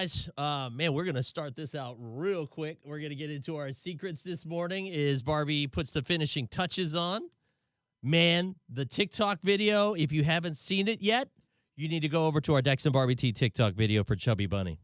Guys, man, we're going to start this out real quick. We're going to get into our secrets this morning as Barbie puts the finishing touches on. Man, the TikTok video, if you haven't seen it yet, you need to go over to our Dex and Barbie T TikTok video for Chubby Bunny.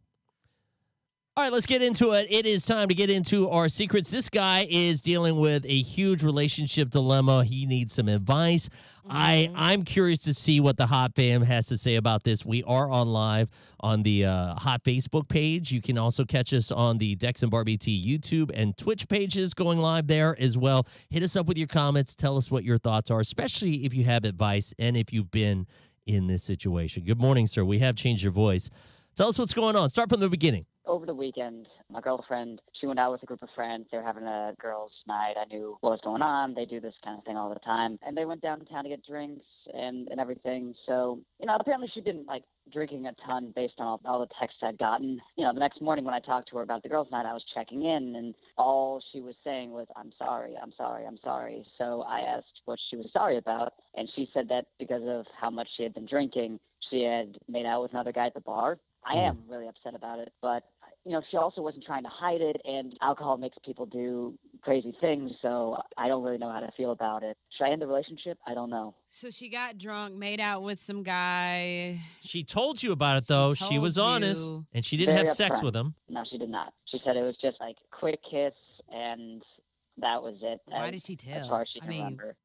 All right, let's get into it. It is time to get into our secrets. This guy is dealing with a huge relationship dilemma. He needs some advice. I'm curious to see what the Hot Fam has to say about this. We are on live on the Hot Facebook page. You can also catch us on the Dex and Barbie T YouTube and Twitch pages going live there as well. Hit us up with your comments. Tell us what your thoughts are, especially if you have advice and if you've been in this situation. Good morning, sir. We have changed your voice. Tell us what's going on. Start from the beginning. Over the weekend, my girlfriend, she went out with a group of friends. They were having a girls' night. I knew what was going on. They do this kind of thing all the time. And they went downtown to get drinks and everything. So, apparently she didn't like drinking a ton based on all the texts I'd gotten. The next morning when I talked to her about the girls' night, I was checking in, and all she was saying was, I'm sorry, I'm sorry, I'm sorry. So I asked what she was sorry about, and she said that because of how much she had been drinking, she had made out with another guy at the bar. I am really upset about it, but, she also wasn't trying to hide it, and alcohol makes people do crazy things, so I don't really know how to feel about it. Should I end the relationship? I don't know. So she got drunk, made out with some guy. She told you about it, though. She was honest, and she didn't Very have sex upfront. with him. No, she did not. She said it was just like quick kiss, and that was it. Why did she tell? As far as she can remember.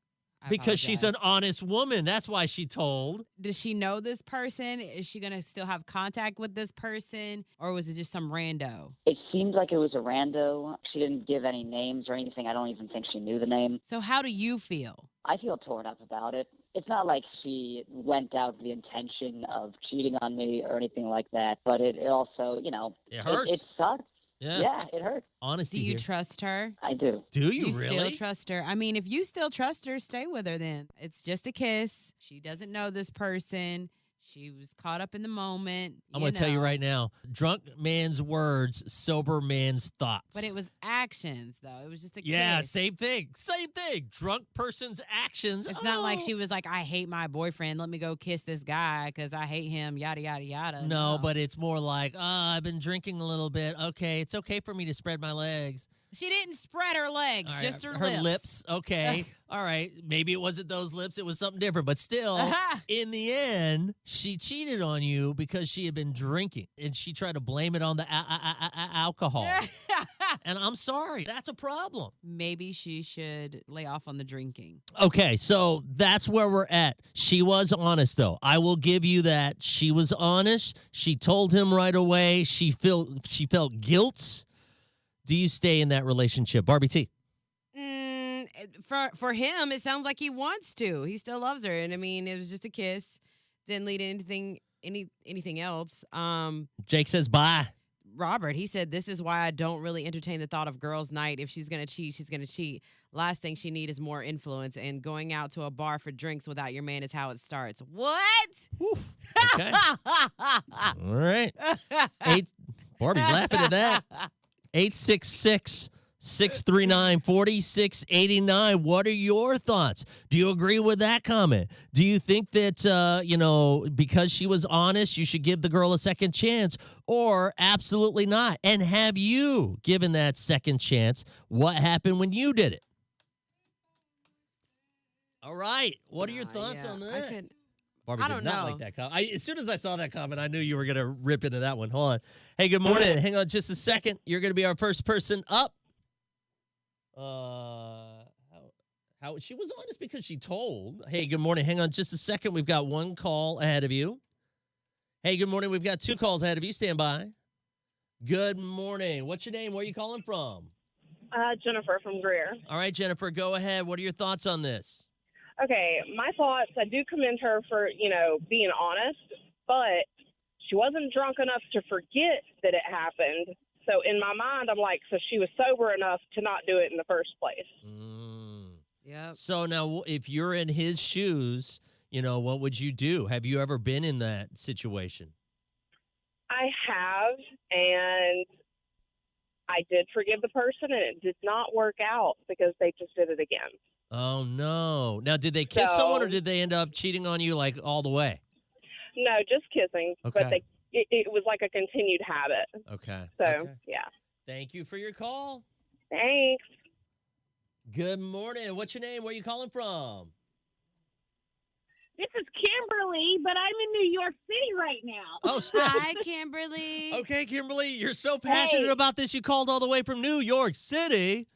I Because she's an apologize. honest woman. That's why she told. Does she know this person? Is she going to still have contact with this person? Or was it just some rando? It seemed like it was a rando. She didn't give any names or anything. I don't even think she knew the name. So how do you feel? I feel torn up about it. It's not like she went out with the intention of cheating on me or anything like that, but it also, It hurts. It sucks. Yeah. Yeah, it hurts. Honesty Do you here. trust her? I do. Do you still really? trust her? I mean, if you still trust her, stay with her then. It's just a kiss. She doesn't know this person. She was caught up in the moment. I'm going to tell you right now, drunk man's words, sober man's thoughts. But it was actions, though. It was just a Yeah, kiss. same thing. Same thing. Drunk person's actions. It's not like she was like, I hate my boyfriend. Let me go kiss this guy because I hate him, yada, yada, yada. No, but it's more like, I've been drinking a little bit. Okay, it's okay for me to spread my legs. She didn't spread her legs, All right, just her lips. Okay. All right. Maybe it wasn't those lips. It was something different. But still, in the end, she cheated on you because she had been drinking. And she tried to blame it on the alcohol. And I'm sorry. That's a problem. Maybe she should lay off on the drinking. Okay, so that's where we're at. She was honest, though. I will give you that. She was honest. She told him right away. She felt guilt. Do you stay in that relationship? Barbie T. For him, it sounds like he wants to. He still loves her. And I mean, it was just a kiss. Didn't lead to anything else. Jake says bye. Robert, he said, this is why I don't really entertain the thought of girls' night. If she's going to cheat, she's going to cheat. Last thing she needs is more influence. And going out to a bar for drinks without your man is how it starts. What? Okay. All right. Barbie's laughing at that. 866-639-4689. What are your thoughts? Do you agree with that comment? Do you think that, because she was honest, you should give the girl a second chance, or absolutely not? And have you given that second chance? What happened when you did it? All right. What are your thoughts on that? Barbie I did don't not know. like that comment. As soon as I saw that comment, I knew you were going to rip into that one. Hold on. Hey, good morning. Hang on just a second. You're going to be our first person up. How she was honest because she told. Hey, good morning. Hang on just a second. We've got one call ahead of you. Hey, good morning. We've got two calls ahead of you. Stand by. Good morning. What's your name? Where are you calling from? Jennifer from Greer. All right, Jennifer, go ahead. What are your thoughts on this? Okay, my thoughts, I do commend her for, being honest, but she wasn't drunk enough to forget that it happened. So in my mind, I'm like, so she was sober enough to not do it in the first place. Yep. So now if you're in his shoes, what would you do? Have you ever been in that situation? I have, and I did forgive the person, and it did not work out because they just did it again. Oh, no. Now, did they kiss someone, or did they end up cheating on you, like, all the way? No, just kissing. Okay. But it was like a continued habit. Okay. So, Okay. yeah. Thank you for your call. Thanks. Good morning. What's your name? Where are you calling from? This is Kimberly, but I'm in New York City right now. Oh, snap. Hi, Kimberly. Okay, Kimberly, you're so passionate about this. You called all the way from New York City.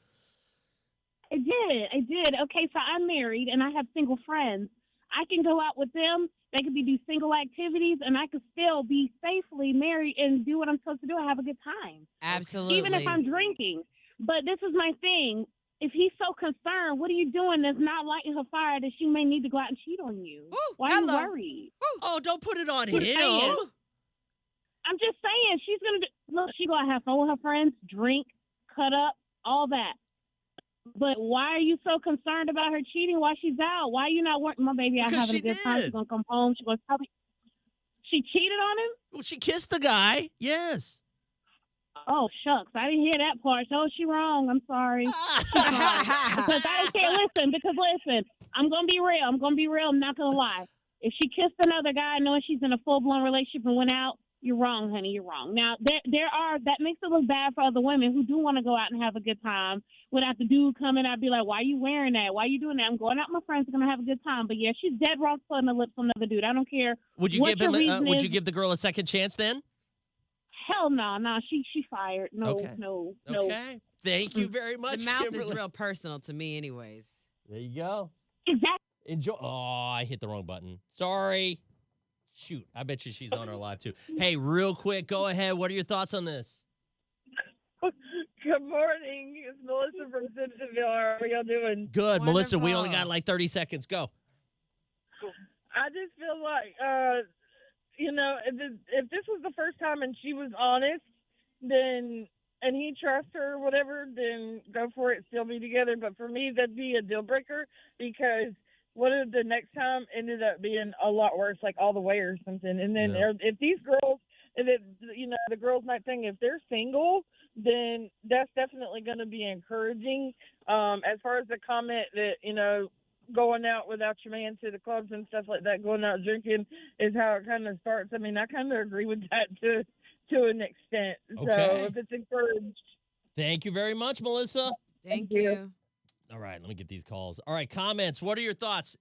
I did. Okay, so I'm married and I have single friends. I can go out with them. They could do single activities, and I could still be safely married and do what I'm supposed to do and have a good time. Absolutely. Even if I'm drinking. But this is my thing. If he's so concerned, what are you doing that's not lighting her fire that she may need to go out and cheat on you? Ooh, Why are you hello. worried? Oh, don't put it on Just him. saying. I'm just saying, she's going to look, she's going to have fun with her friends, drink, cut up, all that. But why are you so concerned about her cheating while she's out? Why are you not working? My baby out Because having she a good time. did. She's going to come home. She's going to tell me. She cheated on him? Well, she kissed the guy. Yes. Oh, shucks. I didn't hear that part. So she wrong. I'm sorry. Because I can't because listen, I'm going to be real. I'm not going to lie. If she kissed another guy knowing she's in a full-blown relationship and went out, you're wrong, honey. You're wrong. Now, that makes it look bad for other women who do want to go out and have a good time without the dude coming out and be like, why are you wearing that? Why are you doing that? I'm going out with my friends. I'm going to have a good time. But, yeah, she's dead wrong putting her lips on another dude. I don't care. Would you what give your him? reason Would is. you give the girl a second chance then? Hell no. She fired. No, Okay. no. Okay. Thank you very much, The mouth Kimberly. is real personal to me anyways. There you go. Exactly. Enjoy. Oh, I hit the wrong button. Sorry. Shoot. I bet you she's on our live too. Hey, real quick, go ahead. What are your thoughts on this? Good morning. It's Melissa from Simpsonville. How are y'all doing? Good, Melissa. We only Wonderful. got like 30 seconds. Go. I just feel like, if this was the first time and she was honest, then and he trusts her or whatever, then go for it. Still be together. But for me, that'd be a deal breaker because what if the next time ended up being a lot worse, like all the way or something? And then Yeah. if these girls, the girls' night thing, if they're single, then that's definitely going to be encouraging. As far as the comment that, going out without your man to the clubs and stuff like that, going out drinking is how it kind of starts. I mean, I kind of agree with that to an extent. Okay. So if it's encouraged. Thank you very much, Melissa. Thank you. you. All right, let me get these calls. All right, comments. What are your thoughts?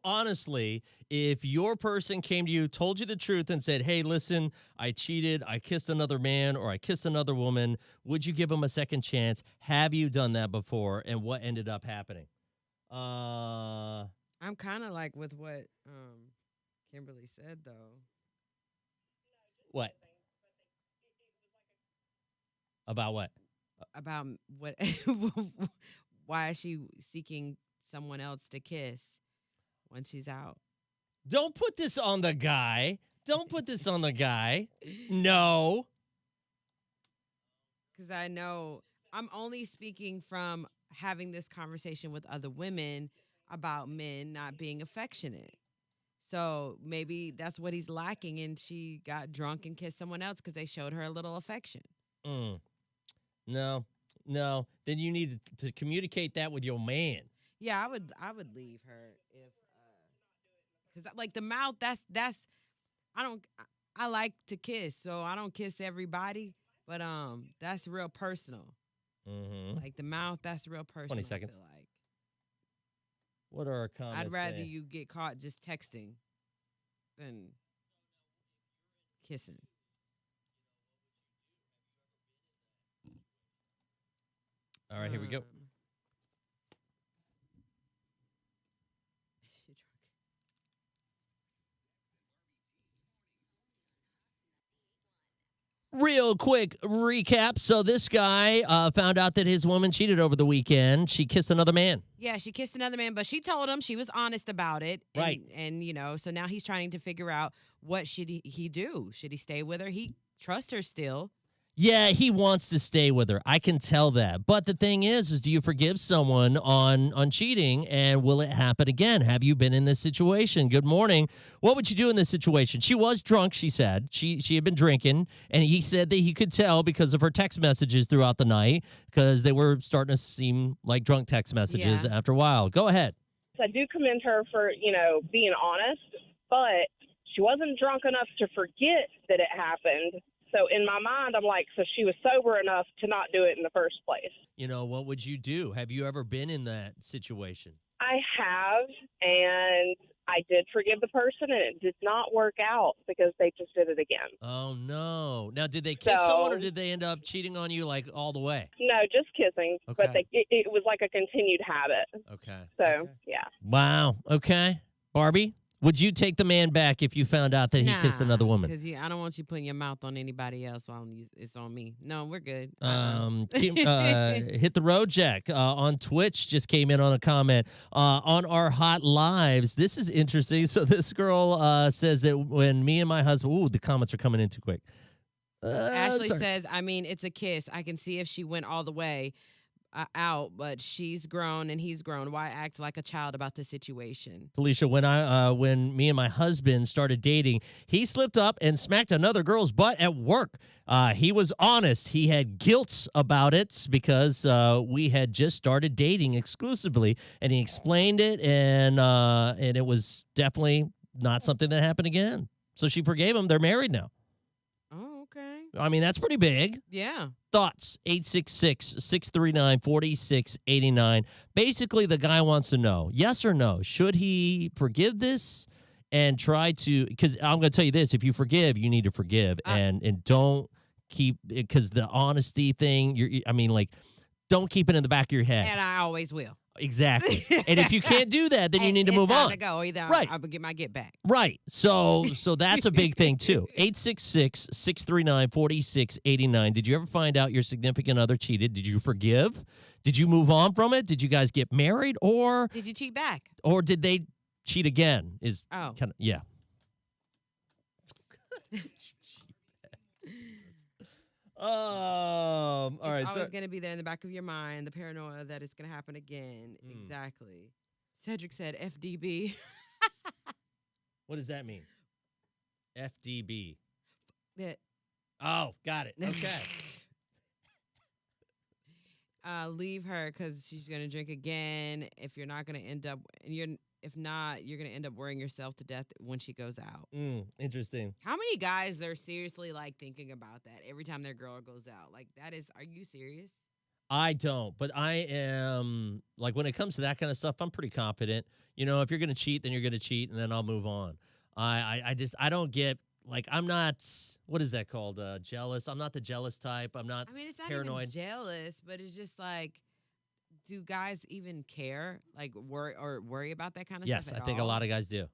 Honestly, if your person came to you, told you the truth, and said, hey, listen, I cheated, I kissed another man, or I kissed another woman, would you give them a second chance? Have you done that before, and what ended up happening? I'm kind of like with what Kimberly said, though. What? About what? About what? Why is she seeking someone else to kiss when she's out? Don't put this on the guy. Don't put this on the guy. No. Because I know I'm only speaking from having this conversation with other women about men not being affectionate. So maybe that's what he's lacking, and she got drunk and kissed someone else because they showed her a little affection. No. Then you need to communicate that with your man. Yeah, I would leave her if because like the mouth I like to kiss, so I don't kiss everybody, but that's real personal. Mm-hmm. Like the mouth, that's real personal. 20 seconds. I feel like. What are our comments I'd rather saying? you get caught just texting than kissing. All right, here we go. She drunk. Real quick recap. So this guy found out that his woman cheated over the weekend. She kissed another man. Yeah, she kissed another man, but she told him, she was honest about it. Right. And so now he's trying to figure out what should he do? Should he stay with her? He trusts her still. Yeah, he wants to stay with her. I can tell that. But the thing is do you forgive someone on cheating, and will it happen again? Have you been in this situation? Good morning. What would you do in this situation? She was drunk, she said. She had been drinking, and he said that he could tell because of her text messages throughout the night because they were starting to seem like drunk text messages after a while. Go ahead. I do commend her for, being honest, but she wasn't drunk enough to forget that it happened. So in my mind, I'm like, so she was sober enough to not do it in the first place. You know, what would you do? Have you ever been in that situation? I have, and I did forgive the person, and it did not work out because they just did it again. Oh, no. Now, did they kiss someone or So- did they end up cheating on you like all the way? No, just kissing, but Okay. it was like a continued habit. Okay. So, Okay. yeah. Wow. Okay. Barbie, would you take the man back if you found out that he kissed another woman? Because I don't want you putting your mouth on anybody else while it's on me. No, we're good. Hit the road, Jack. On Twitch just came in on a comment on our hot lives. This is interesting. So this girl says that when me and my husband, ooh, the comments are coming in too quick. Ashley sorry. says, I mean, it's a kiss. I can see if she went all the way out, but she's grown and he's grown. Why act like a child about the situation? Felicia, when me and my husband started dating, he slipped up and smacked another girl's butt at work. He was honest. He had guilt about it because we had just started dating exclusively, and he explained it, and it was definitely not something that happened again. So she forgave him. They're married now. Oh, okay. I mean, that's pretty big. Yeah. Thoughts, 866-639-4689. Basically, the guy wants to know, yes or no, should he forgive this and try to, because I'm going to tell you this, if you forgive, you need to forgive, and don't keep, because the honesty thing, don't keep it in the back of your head. And I always will. Exactly. And if you can't do that, then you need to move it's time on. to go. Either Right. I'll get my get back. Right. So that's a big thing too. 866-639-4689. Did you ever find out your significant other cheated? Did you forgive? Did you move on from it? Did you guys get married, or Did you cheat back? did they cheat again? Is Oh. kind of yeah. All right. It's So always going to be there in the back of your mind, the paranoia that it's going to happen again. Mm. Exactly. Cedric said FDB. what does that mean? FDB. That- Oh, got it. Okay. leave her because she's going to drink again. If you're not going to end up, if not, you're going to end up worrying yourself to death when she goes out. Interesting. How many guys are seriously like thinking about that every time their girl goes out? Like are you serious? I don't, but I am, like, when it comes to that kind of stuff, I'm pretty confident. You know, if you're going to cheat, then you're going to cheat, and then I'll move on. I don't get, like, I'm not, what is that called? Jealous. I'm not the jealous type. I'm not I mean, it's not paranoid. even jealous, but it's just like, do guys even care? Like worry about that kind of Yes, stuff? I think a lot of guys do.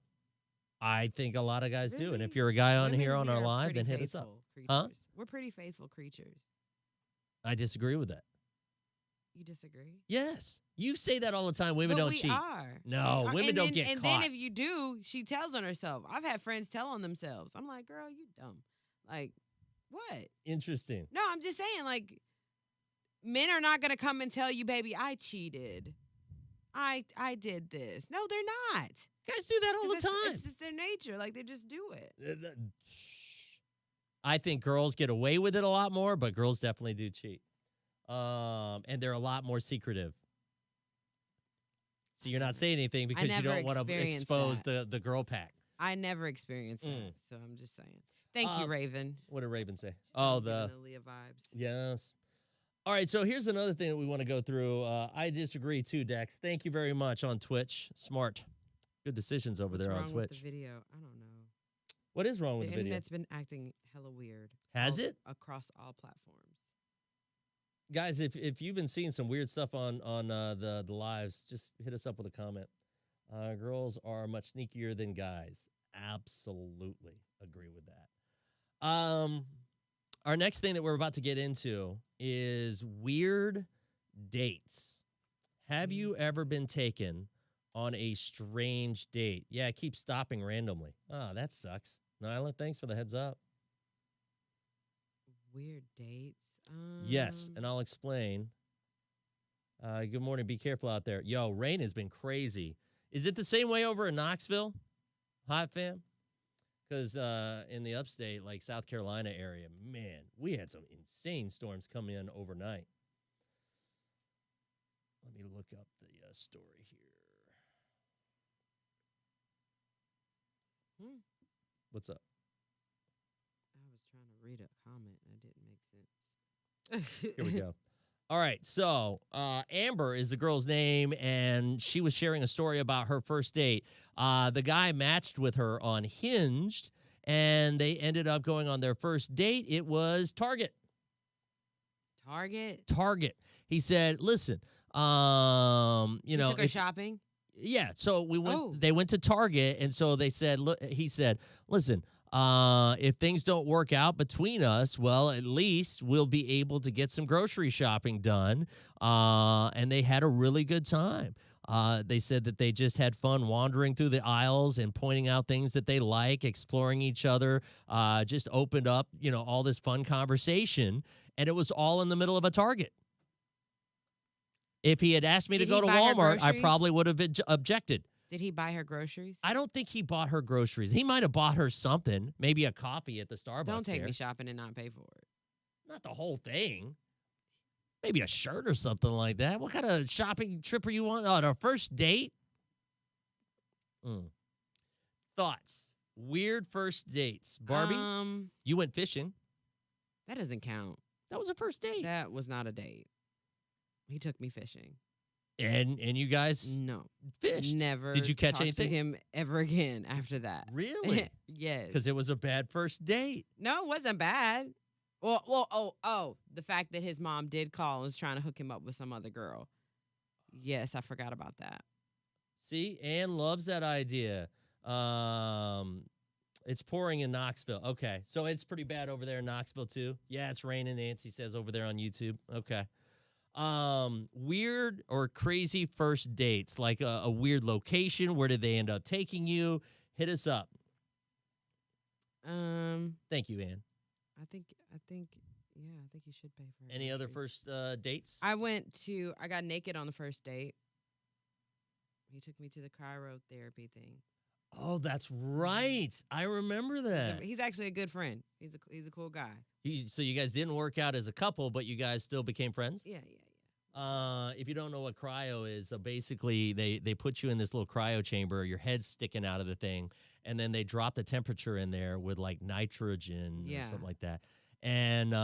I think a lot of guys do. And Really? if you're a guy on Women, here on we our are live, pretty then hit us up. faithful Huh? creatures. We're pretty faithful creatures. I disagree with that. You disagree? Yes. You say that all the time. Women But don't we cheat. are. No, We are. women And don't then- get and caught. then if you do, she tells on herself. I've had friends tell on themselves. I'm like, girl, you dumb. Like, what? Interesting. No, I'm just saying, like, men are not gonna come and tell you, baby, I cheated. I did this. No, they're not. Guys do that all the 'Cause time. It's their nature. Like, they just do it. I think girls get away with it a lot more, but girls definitely do cheat. And they're a lot more secretive. So you're not saying anything because you never don't want to experienced expose that. the girl pack. I never experienced that, so I'm just saying. Thank you, Raven. What did Raven say? She's Oh, giving the Aaliyah vibes. yes. All right, so here's another thing that we want to go through. I disagree too, Dex. Thank you very much on Twitch. Smart. Good decisions over What's there wrong on with Twitch. the video? I don't know. What is wrong with The the video? internet's been acting hella weird. Has it? Across all platforms. Guys, if you've been seeing some weird stuff on the lives, just hit us up with a comment. Girls are much sneakier than guys. Absolutely agree with that. Our next thing that we're about to get into is weird dates. Have you ever been taken on a strange date? Yeah, it keeps stopping randomly. Oh, that sucks. Nyla, thanks for the heads up. Weird dates. Yes, and I'll explain. Good morning. Be careful out there. Yo, rain has been crazy. Is it the same way over in Knoxville? Hot fam? Because in the upstate, like South Carolina area, man, we had some insane storms come in overnight. Let me look up the story here. What's up? I was trying to read a comment and it didn't make sense. Here we go. All right, so Amber is the girl's name, and she was sharing a story about her first date. The guy matched with her on Hinged, and they ended up going on their first date. It was Target. Target. He said, "Listen, You took her shopping? yeah." So we went. Oh. They went to Target, and so they said, "Look," he said, "Listen, if things don't work out between us, well, at least we'll be able to get some grocery shopping done." And they had a really good time. They said that they just had fun wandering through the aisles and pointing out things that they like, exploring each other, just opened up, all this fun conversation. And it was all in the middle of a Target. If he had asked me to Did go he to buy her Walmart, I groceries? probably would have objected. Did he buy her groceries? I don't think he bought her groceries. He might have bought her something, maybe a coffee at the Starbucks. Don't take there. me shopping and not pay for it. Not the whole thing. Maybe a shirt or something like that. What kind of shopping trip are you on? On our first date? Thoughts? Weird first dates. Barbie, you went fishing. That doesn't count. That was a first date. That was not a date. He took me fishing. And you guys No, fished. never. Did you catch talked anything? to him ever again after that? Really? Yes. Because it was a bad first date. No, it wasn't bad. Oh, the fact that his mom did call and was trying to hook him up with some other girl. Yes, I forgot about that. See, Ann loves that idea. It's pouring in Knoxville. Okay, so it's pretty bad over there in Knoxville too. Yeah, it's raining. Nancy says over there on YouTube. Okay. Weird or crazy first dates, like a weird location. Where did they end up taking you? Hit us up. Thank you, Ann. I think, yeah, I think you should pay for it. Any other first dates? I got naked on the first date. He took me to the cryotherapy thing. Oh, that's right. I remember that. He's actually a good friend. He's a cool guy. So you guys didn't work out as a couple, but you guys still became friends? Yeah. If you don't know what cryo is, so basically they put you in this little cryo chamber, your head's sticking out of the thing, and then they drop the temperature in there with like nitrogen or something like that. And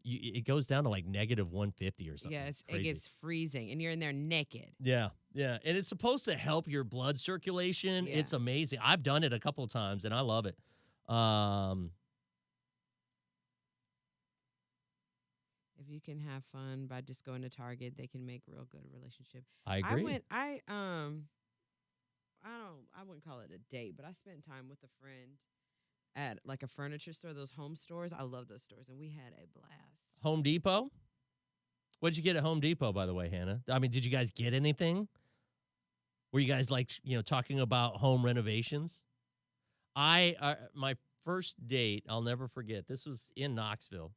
it goes down to like -150 or something. Yeah, it crazy. gets freezing, and you're in there naked. Yeah. And it's supposed to help your blood circulation. Yeah. It's amazing. I've done it a couple of times, and I love it. If you can have fun by just going to Target, they can make real good relationship. I agree. I wouldn't call it a date, but I spent time with a friend at like a furniture store, those home stores. I love those stores, and we had a blast. Home Depot? What'd you get at Home Depot, by the way, Hannah? I mean, did you guys get anything? Were you guys like, talking about home renovations? My first date, I'll never forget. This was in Knoxville.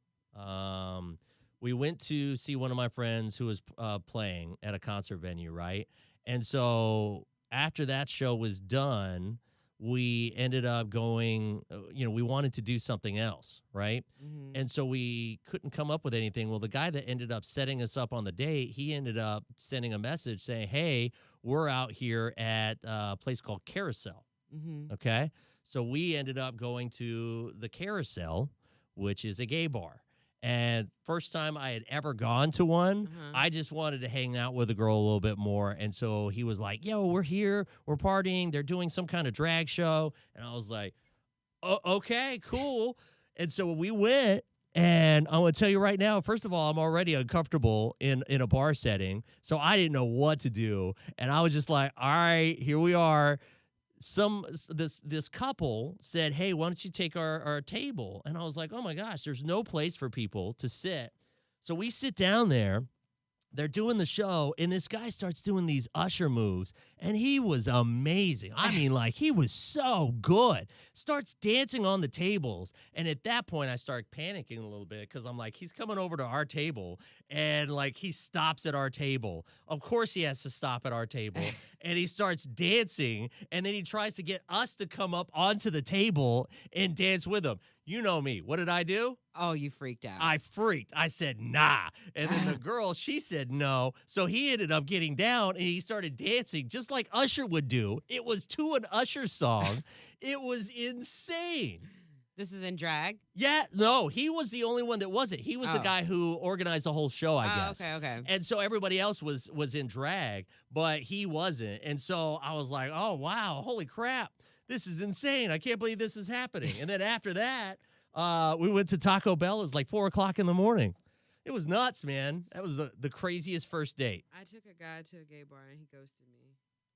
We went to see one of my friends who was playing at a concert venue, right? And so after that show was done, we ended up going, we wanted to do something else, right? Mm-hmm. And so we couldn't come up with anything. Well, the guy that ended up setting us up on the date, he ended up sending a message saying, hey, we're out here at a place called Carousel. Mm-hmm. Okay. So we ended up going to the Carousel, which is a gay bar. And first time I had ever gone to one, I just wanted to hang out with a girl a little bit more. And so he was like, yo, we're here. We're partying. They're doing some kind of drag show. And I was like, oh, okay, cool. And so we went. And I'm going to tell you right now, first of all, I'm already uncomfortable in a bar setting. So I didn't know what to do. And I was just like, all right, here we are. This couple said, hey, why don't you take our table? And I was like, oh my gosh, there's no place for people to sit. So we sit down there. They're doing the show, and this guy starts doing these usher moves, and he was amazing. I mean, like, he was so good. Starts dancing on the tables, and at that point, I start panicking a little bit because I'm like, he's coming over to our table, and, like, he stops at our table. Of course he has to stop at our table, and he starts dancing, and then he tries to get us to come up onto the table and dance with him. You know me. What did I do? Oh, you freaked out. I freaked. I said, nah. And then the girl, she said no. So he ended up getting down and he started dancing just like Usher would do. It was to an Usher song. It was insane. This is in drag? Yeah, no, he was the only one that wasn't. He was the Oh. guy who organized the whole show, I guess. Okay. And so everybody else was in drag, but he wasn't. And so I was like, oh, wow, holy crap. This is insane. I can't believe this is happening. And then after that, we went to Taco Bell. It was like 4 o'clock in the morning. It was nuts, man. That was the craziest first date. I took a guy to a gay bar and he ghosted me.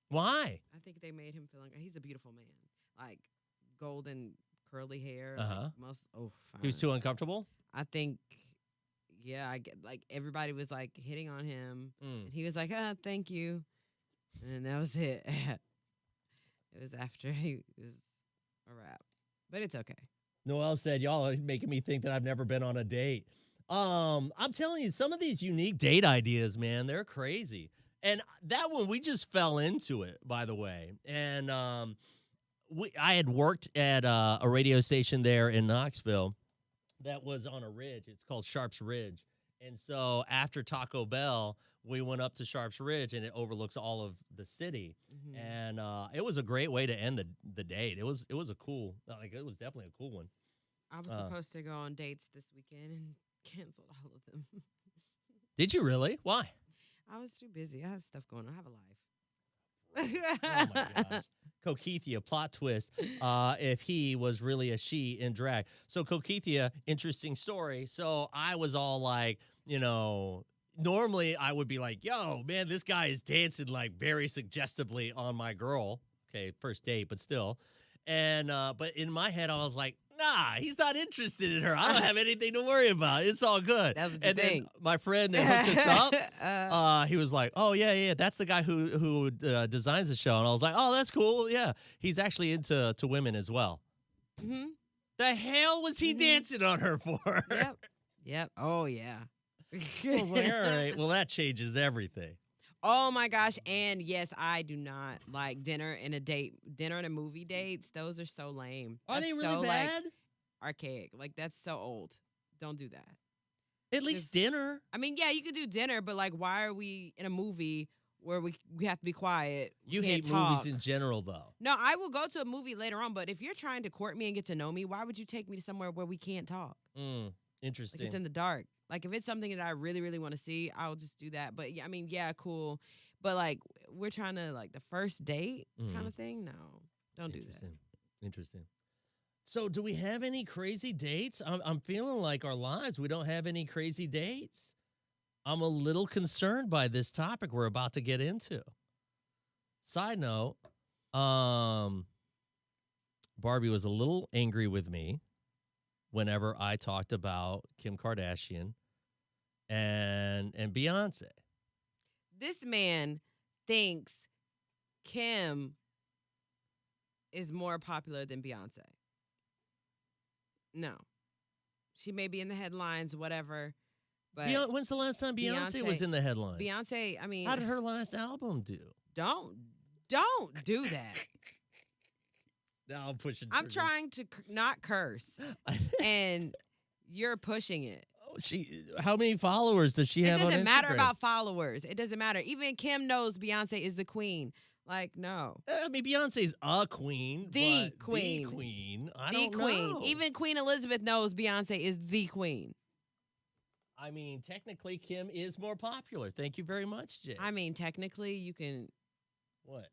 Why? I think they made him feel he's a beautiful man. Like golden curly hair. Uh-huh. Like fine. He was too uncomfortable? I think, yeah, I get like everybody was like hitting on him. Mm. And he was like, thank you. And then that was it. It was after he was a wrap. But it's okay. Noelle said, y'all are making me think that I've never been on a date. I'm telling you, some of these unique date ideas, man, they're crazy. And that one, we just fell into it, by the way. And I had worked at a radio station there in Knoxville that was on a ridge. It's called Sharps Ridge. And so after Taco Bell, we went up to Sharps Ridge, and it overlooks all of the city. Mhm. And it was a great way to end the date. It was a cool, like it was definitely a cool one. I was supposed to go on dates this weekend and canceled all of them. Did you really? Why? I was too busy. I have stuff going on. I have a Oh life. my gosh. Kokethia, plot twist, if he was really a she in drag. So Kokethia, interesting story. So I was all like, normally I would be like, yo, man, this guy is dancing like very suggestively on my girl. Okay, first date, but still. And but in my head, I was like, nah, he's not interested in her. I don't have anything to worry about. It's all good. That's what you and think. then my friend that hooked us up, he was like, oh, yeah, that's the guy who designs the show. And I was like, oh, that's cool. Yeah, he's actually into women as well. Mhm. The hell was he Mhm. dancing on her for? Yep. Oh, yeah. I was like, all right, well, that changes everything. Oh my gosh. And yes, I do not like dinner and a movie dates. Those are so lame. Are they That's really so, bad? Like, archaic. Like that's so old. Don't do that. At least dinner. I mean, yeah, you can do dinner, but like why are we in a movie where we have to be quiet? We You can't hate talk? movies in general, though. No, I will go to a movie later on, but if you're trying to court me and get to know me, why would you take me to somewhere where we can't talk? Like Interesting. it's in the dark. Like if it's something that I really, really want to see, I'll just do that. But yeah, I mean, yeah, cool. But like we're trying to like the first date kind of thing. No, don't do that. Interesting. So do we have any crazy dates? I'm feeling like our lives, we don't have any crazy dates. I'm a little concerned by this topic we're about to get into. Side note, Barbie was a little angry with me whenever I talked about Kim Kardashian and Beyonce. This man thinks Kim is more popular than Beyonce. No. She may be in the headlines, whatever. But When's the last time Beyonce was in the headlines? Beyonce, I mean, How did her last album do? don't do that. No, I'm pushing. I'm trying to not curse, and you're pushing it. How many followers does she have on Instagram? It doesn't matter about followers. It doesn't matter. Even Kim knows Beyonce is the queen. Like, no. I mean, Beyonce's a queen. The but queen. The queen. I The don't queen. know. Even Queen Elizabeth knows Beyonce is the queen. I mean, technically, Kim is more popular. Thank you very much, Jay. I mean, technically, you can What?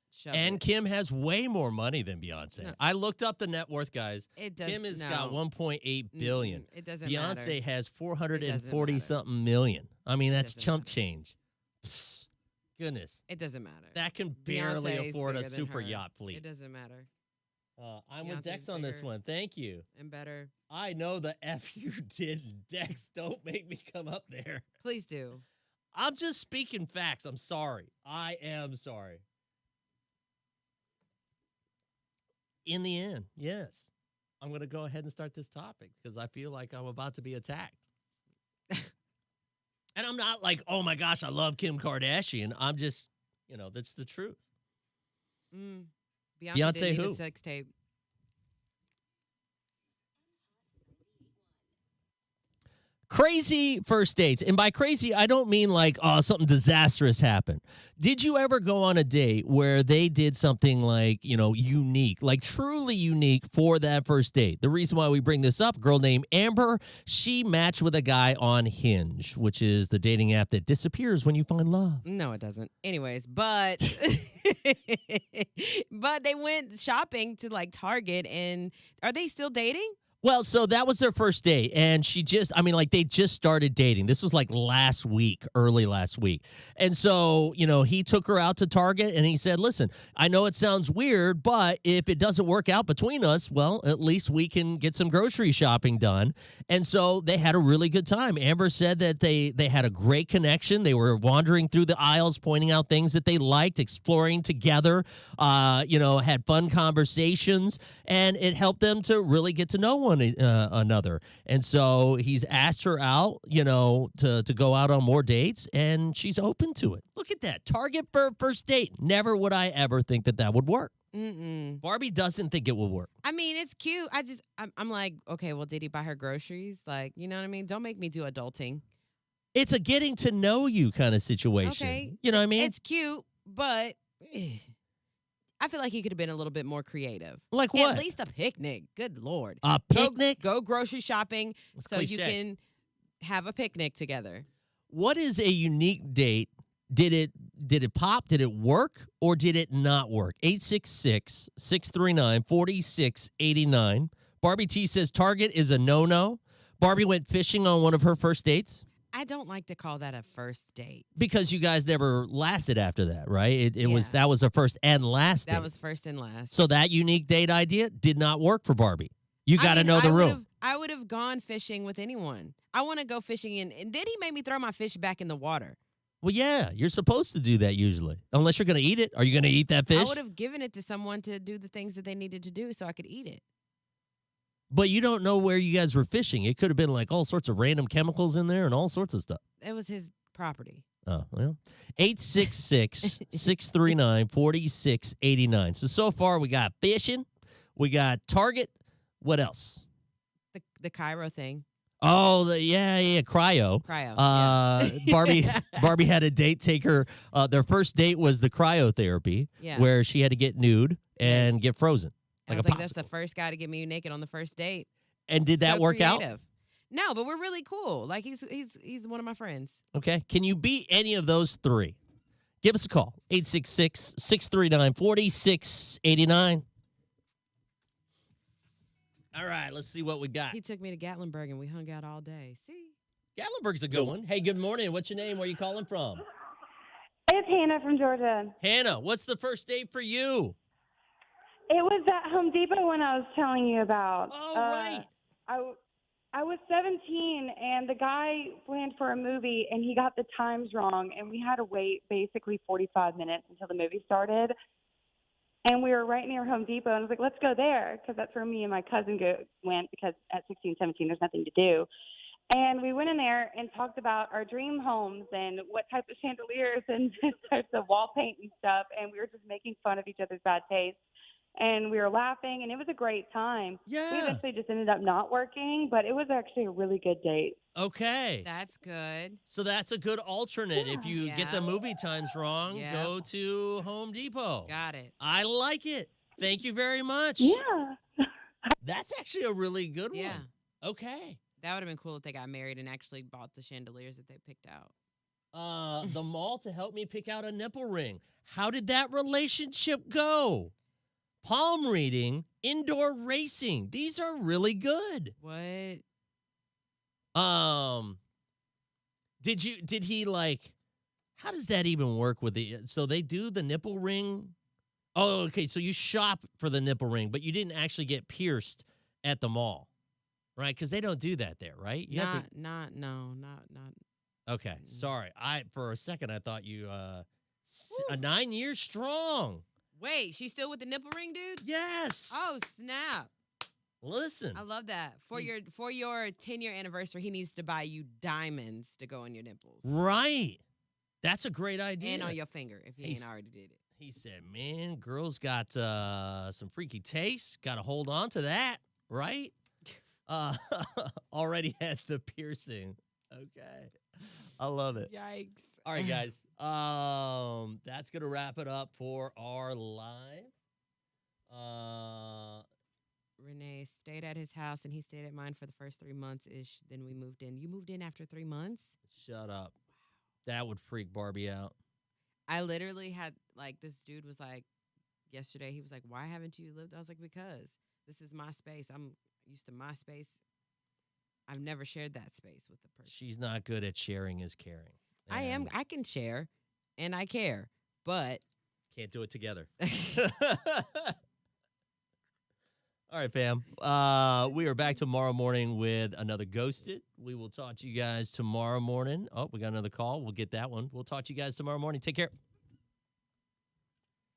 shove And it. Kim has way more money than Beyonce. No. I looked up the net worth, guys. It does. Kim has no. got 1.8 billion. It doesn't Beyonce matter. has It 440 doesn't something million. I mean, that's doesn't chump matter. change. Psst, goodness. It doesn't matter. That can barely Beyonce is afford a bigger than super her. yacht fleet. It doesn't matter. I'm with Beyonce's Dex on this bigger. one. Thank you. And better. I know the F you did, Dex. Don't make me come up there. Please do. I'm just speaking facts. I'm sorry. I am sorry. In the end, yes. I'm going to go ahead and start this topic because I feel like I'm about to be attacked. And I'm not like, oh my gosh, I love Kim Kardashian. I'm just, that's the truth. Beyonce Beyonce didn't need who? a sex tape. Crazy first dates. And by crazy, I don't mean like, oh, something disastrous happened. Did you ever go on a date where they did something like, unique, like truly unique for that first date? The reason why we bring this up, a girl named Amber, she matched with a guy on Hinge, which is the dating app that disappears when you find love. No, it doesn't. Anyways, but but they went shopping to like Target, and are they still dating? Well, so that was their first date, and they just started dating. This was like early last week. And so, he took her out to Target, and he said, listen, I know it sounds weird, but if it doesn't work out between us, well, at least we can get some grocery shopping done. And so they had a really good time. Amber said that they had a great connection. They were wandering through the aisles, pointing out things that they liked, exploring together, had fun conversations, and it helped them to really get to know one another. And so he's asked her out, to go out on more dates, and she's open to it. Look at that. Target for first date. Never would I ever think that would work. Mm-mm. Barbie doesn't think it will work. I mean, it's cute. I'm like, okay, well, did he buy her groceries? Like, you know what I mean? Don't make me do adulting. It's a getting to know you kind of situation. Okay. You know what I mean? It's cute, but I feel like he could have been a little bit more creative. Like what? At least a picnic. Good Lord. A picnic? Go grocery shopping That's so you cliche. can have a picnic together. What is a unique date? Did it pop? Did it work? Or did it not work? 866-639-4689. Barbie T says Target is a no-no. Barbie went fishing on one of her first dates. I don't like to call that a first date. Because you guys never lasted after that, right? Yeah. That was a first and last date. That was first and last. So that unique date idea did not work for Barbie. You got to know the room. I would have gone fishing with anyone. I want to go fishing, and then he made me throw my fish back in the water. Well, yeah, you're supposed to do that usually, unless you're going to eat it. Are you going to eat that fish? I would have given it to someone to do the things that they needed to do so I could eat it. But you don't know where you guys were fishing. It could have been like all sorts of random chemicals in there and all sorts of stuff. It was his property. Oh, well. 866-639-4689. So far we got fishing. We got Target. What else? The Cairo thing. Oh, cryo. Yeah. Barbie had a date take her. Their first date was the cryotherapy, Yeah. where she had to get nude and get frozen. I Like was a like, that's the first guy to get me naked on the first date. And did that So work out? creative. No, but we're really cool. Like he's one of my friends. Okay. Can you beat any of those three? Give us a call. 866-639-4689. All right, let's see what we got. He took me to Gatlinburg and we hung out all day. See? Gatlinburg's a good one. Hey, good morning. What's your name? Where are you calling from? It's Hannah from Georgia. Hannah, what's the first date for you? It was that Home Depot one I was telling you about. Oh, right. I was 17, and the guy planned for a movie, and he got the times wrong, and we had to wait basically 45 minutes until the movie started. And we were right near Home Depot, and I was like, let's go there, because that's where me and my cousin went, because at 16, 17, there's nothing to do. And we went in there and talked about our dream homes and what type of chandeliers and types of wall paint and stuff, and we were just making fun of each other's bad taste. And we were laughing, and it was a great time. Yeah. We eventually just ended up not working, but it was actually a really good date. Okay. That's good. So that's a good alternate. Yeah. If you get the movie times wrong, Yeah. go to Home Depot. Got it. I like it. Thank you very much. Yeah. That's actually a really good Yeah. one. Okay. That would have been cool if they got married and actually bought the chandeliers that they picked out. The mall to help me pick out a nipple ring. How did that relationship go? Palm reading, indoor racing. These are really good. What? Did he like, how does that even work with so they do the nipple ring? Oh, okay. So you shop for the nipple ring, but you didn't actually get pierced at the mall, right? Because they don't do that there, right? You have to. Not. Okay. Sorry. For a second, I thought you, 9 years strong. Wait, she's still with the nipple ring, dude? Yes. Oh, snap. Listen. I love that. For your 10-year anniversary, he needs to buy you diamonds to go on your nipples. Right. That's a great idea. And on your finger if he He's- ain't already did it. He said, man, girls got some freaky taste. Got to hold on to that, right? Uh, already had the piercing. Okay. I love it. Yikes. All right, guys. That's gonna wrap it up for our live. Renee stayed at his house and he stayed at mine for the first 3 months ish. Then we moved in. You moved in after 3 months? Shut up. That would freak Barbie out. I literally had like this dude was like yesterday, he was like, why haven't you lived? I was like, because this is my space. I'm used to my space. I've never shared that space with the person. She's not good at sharing is caring. I am. And I can share and I care, but can't do it together. All right, fam. We are back tomorrow morning with another Ghosted. We will talk to you guys tomorrow morning. Oh, we got another call. We'll get that one. We'll talk to you guys tomorrow morning. Take care.